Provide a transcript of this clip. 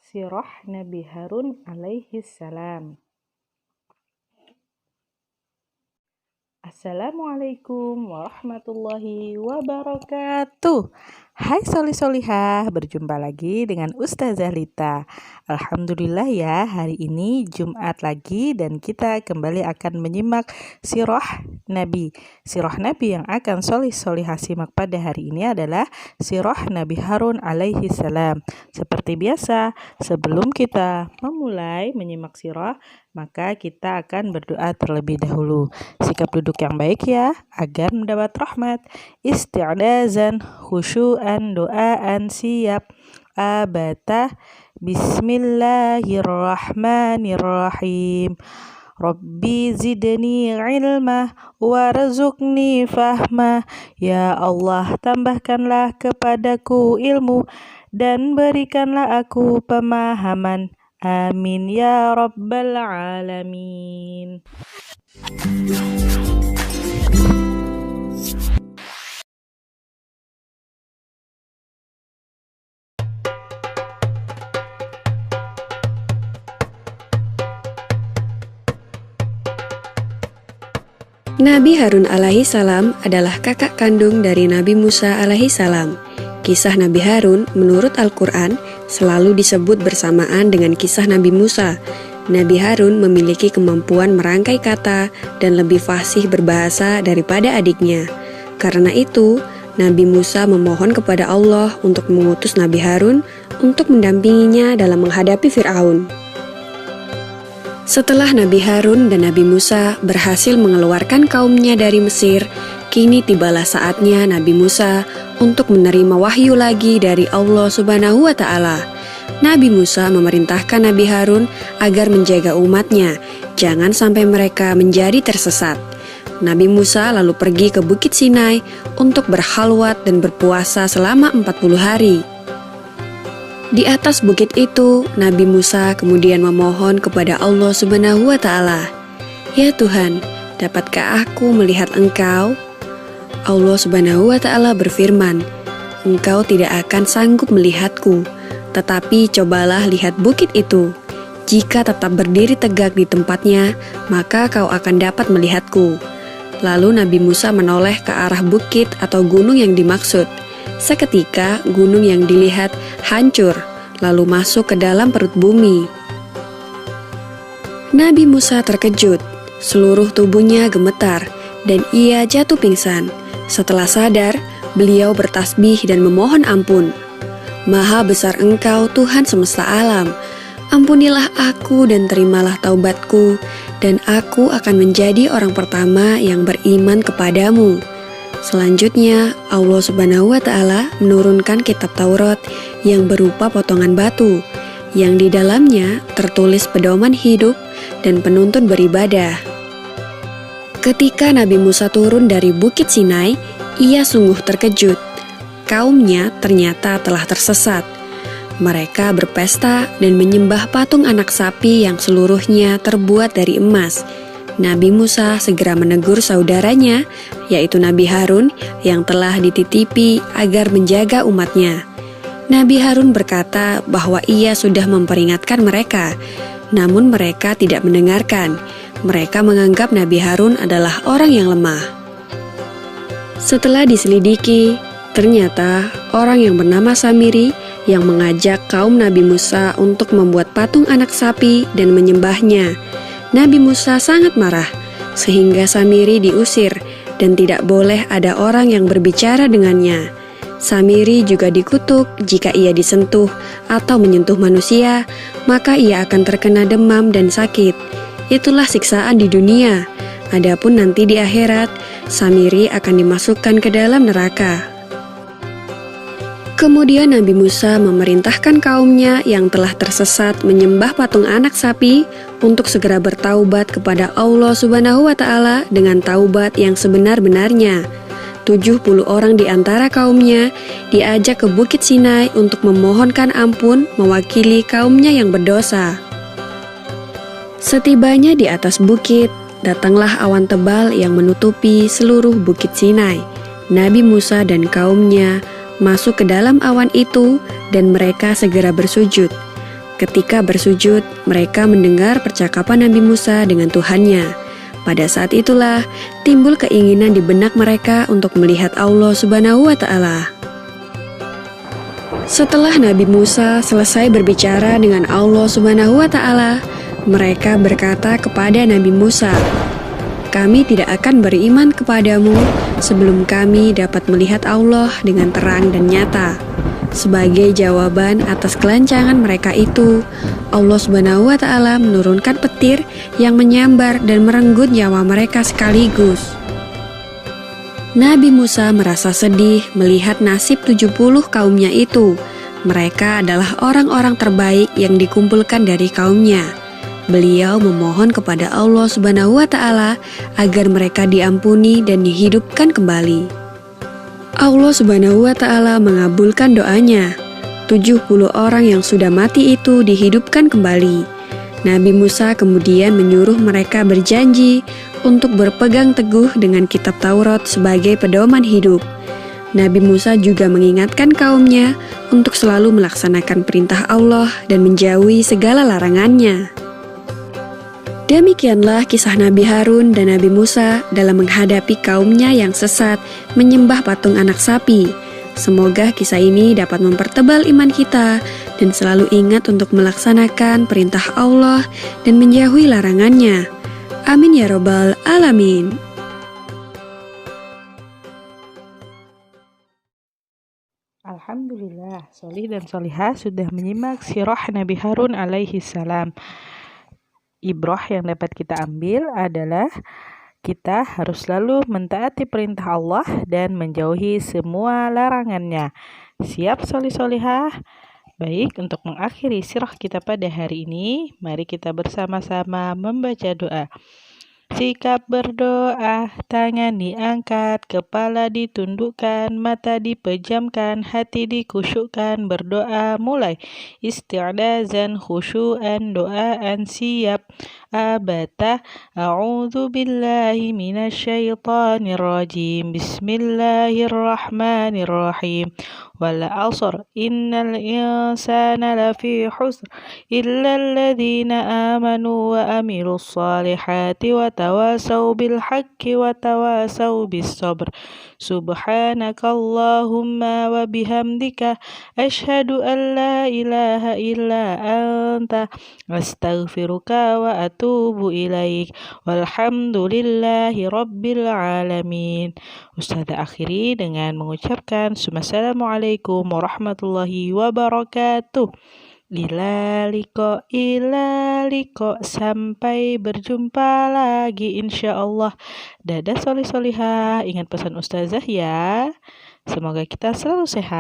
Sirah Nabi Harun alaihi salam. Assalamualaikum warahmatullahi wabarakatuh. Hai solih-solihah, berjumpa lagi dengan Ustazah Lita. Alhamdulillah ya, hari ini Jumat lagi dan kita kembali akan menyimak sirah Nabi. Sirah Nabi yang akan solih-solihah simak pada hari ini adalah sirah Nabi Harun alaihi salam. Seperti biasa, sebelum kita memulai menyimak sirah, maka kita akan berdoa terlebih dahulu. Sikap duduk yang baik ya, agar mendapat rahmat. Isti'dazan, khusyu'an, doaan, siap. Abata, bismillahirrahmanirrahim. Rabbi zidni ilma warzuqni fahma. Ya Allah, tambahkanlah kepadaku ilmu dan berikanlah aku pemahaman. Amin ya rabbal alamin. Nabi Harun alaihi salam adalah kakak kandung dari Nabi Musa alaihi salam. Kisah Nabi Harun menurut Al-Quran selalu disebut bersamaan dengan kisah Nabi Musa. Nabi Harun memiliki kemampuan merangkai kata dan lebih fasih berbahasa daripada adiknya. Karena itu, Nabi Musa memohon kepada Allah untuk mengutus Nabi Harun untuk mendampinginya dalam menghadapi Fir'aun. Setelah Nabi Harun dan Nabi Musa berhasil mengeluarkan kaumnya dari Mesir, kini tibalah saatnya Nabi Musa untuk menerima wahyu lagi dari Allah Subhanahu wa Ta'ala. Nabi Musa memerintahkan Nabi Harun agar menjaga umatnya, jangan sampai mereka menjadi tersesat. Nabi Musa lalu pergi ke Bukit Sinai untuk berkhalwat dan berpuasa selama 40 hari. Di atas bukit itu, Nabi Musa kemudian memohon kepada Allah Subhanahu wa Ta'ala, "Ya Tuhan, dapatkah aku melihat Engkau?" Allah Subhanahu wa Ta'ala berfirman, "Engkau tidak akan sanggup melihatku, tetapi cobalah lihat bukit itu. Jika tetap berdiri tegak di tempatnya, maka kau akan dapat melihatku." Lalu Nabi Musa menoleh ke arah bukit atau gunung yang dimaksud. Seketika gunung yang dilihat hancur, lalu masuk ke dalam perut bumi. Nabi Musa terkejut, seluruh tubuhnya gemetar, dan ia jatuh pingsan. Setelah sadar, beliau bertasbih dan memohon ampun. "Maha besar Engkau Tuhan semesta alam, ampunilah aku dan terimalah taubatku, dan aku akan menjadi orang pertama yang beriman kepadamu." Selanjutnya, Allah Subhanahu wa Ta'ala menurunkan kitab Taurat yang berupa potongan batu, yang di dalamnya tertulis pedoman hidup dan penuntun beribadah. Ketika Nabi Musa turun dari Bukit Sinai, ia sungguh terkejut. Kaumnya ternyata telah tersesat. Mereka berpesta dan menyembah patung anak sapi yang seluruhnya terbuat dari emas. Nabi Musa segera menegur saudaranya, yaitu Nabi Harun yang telah dititipi agar menjaga umatnya. Nabi Harun berkata bahwa ia sudah memperingatkan mereka, namun mereka tidak mendengarkan. Mereka menganggap Nabi Harun adalah orang yang lemah. Setelah diselidiki, ternyata orang yang bernama Samiri yang mengajak kaum Nabi Musa untuk membuat patung anak sapi dan menyembahnya. Nabi Musa sangat marah, sehingga Samiri diusir dan tidak boleh ada orang yang berbicara dengannya. Samiri juga dikutuk jika ia disentuh atau menyentuh manusia, maka ia akan terkena demam dan sakit. Itulah siksaan di dunia. Adapun nanti di akhirat, Samiri akan dimasukkan ke dalam neraka. Kemudian Nabi Musa memerintahkan kaumnya yang telah tersesat menyembah patung anak sapi untuk segera bertaubat kepada Allah Subhanahu wa Ta'ala dengan taubat yang sebenar-benarnya. 70 orang di antara kaumnya diajak ke Bukit Sinai untuk memohonkan ampun mewakili kaumnya yang berdosa. Setibanya di atas bukit, datanglah awan tebal yang menutupi seluruh Bukit Sinai. Nabi Musa dan kaumnya masuk ke dalam awan itu dan mereka segera bersujud. Ketika bersujud, mereka mendengar percakapan Nabi Musa dengan Tuhannya. Pada saat itulah timbul keinginan di benak mereka untuk melihat Allah Subhanahu wa Ta'ala. Setelah Nabi Musa selesai berbicara dengan Allah Subhanahu wa Ta'ala, mereka berkata kepada Nabi Musa, "Kami tidak akan beriman kepadamu sebelum kami dapat melihat Allah dengan terang dan nyata." Sebagai jawaban atas kelancangan mereka itu, Allah Subhanahu wa Ta'ala menurunkan petir yang menyambar dan merenggut nyawa mereka sekaligus. Nabi Musa merasa sedih melihat nasib 70 kaumnya itu. Mereka adalah orang-orang terbaik yang dikumpulkan dari kaumnya. Beliau memohon kepada Allah Subhanahu wa Ta'ala agar mereka diampuni dan dihidupkan kembali. Allah Subhanahu wa Ta'ala mengabulkan doanya. 70 orang yang sudah mati itu dihidupkan kembali. Nabi Musa kemudian menyuruh mereka berjanji untuk berpegang teguh dengan kitab Taurat sebagai pedoman hidup. Nabi Musa juga mengingatkan kaumnya untuk selalu melaksanakan perintah Allah dan menjauhi segala larangannya. Demikianlah kisah Nabi Harun dan Nabi Musa dalam menghadapi kaumnya yang sesat menyembah patung anak sapi. Semoga kisah ini dapat mempertebal iman kita dan selalu ingat untuk melaksanakan perintah Allah dan menjauhi larangannya. Amin ya robbal alamin. Alhamdulillah, Solih dan Solihah sudah menyimak sirah Nabi Harun alaihi salam. Ibrah yang dapat kita ambil adalah kita harus selalu mentaati perintah Allah dan menjauhi semua larangannya. Siap Solih Solihah? Baik, untuk mengakhiri sirah kita pada hari ini, mari kita bersama-sama membaca doa. Sikap berdoa, tangan diangkat, kepala ditundukkan, mata dipejamkan, hati dikusyukkan, berdoa mulai. Isti'dazan, khusyu'an, doaan siap. Abata, a'udzu billahi minasyaitonir rajim. Bismillahirrahmanirrahim. Wal 'ashr, innal insana lafi khusr illa alladhina amanu wa amilus salihati wa tawasau bil haqqi wa tawasau bis sabr. Subhanakallahumma wa bihamdika asyhadu an la ilaha illa anta astaghfiruka wa atubu ilaik. Walhamdulillahi rabbil alamin. Ustazah akhiri dengan mengucapkan Assalamualaikum warahmatullahi wabarakatuh. Ila liko, sampai berjumpa lagi insyaallah. Dadah Solih Solihah, ingat pesan Ustazah ya. Semoga kita selalu sehat.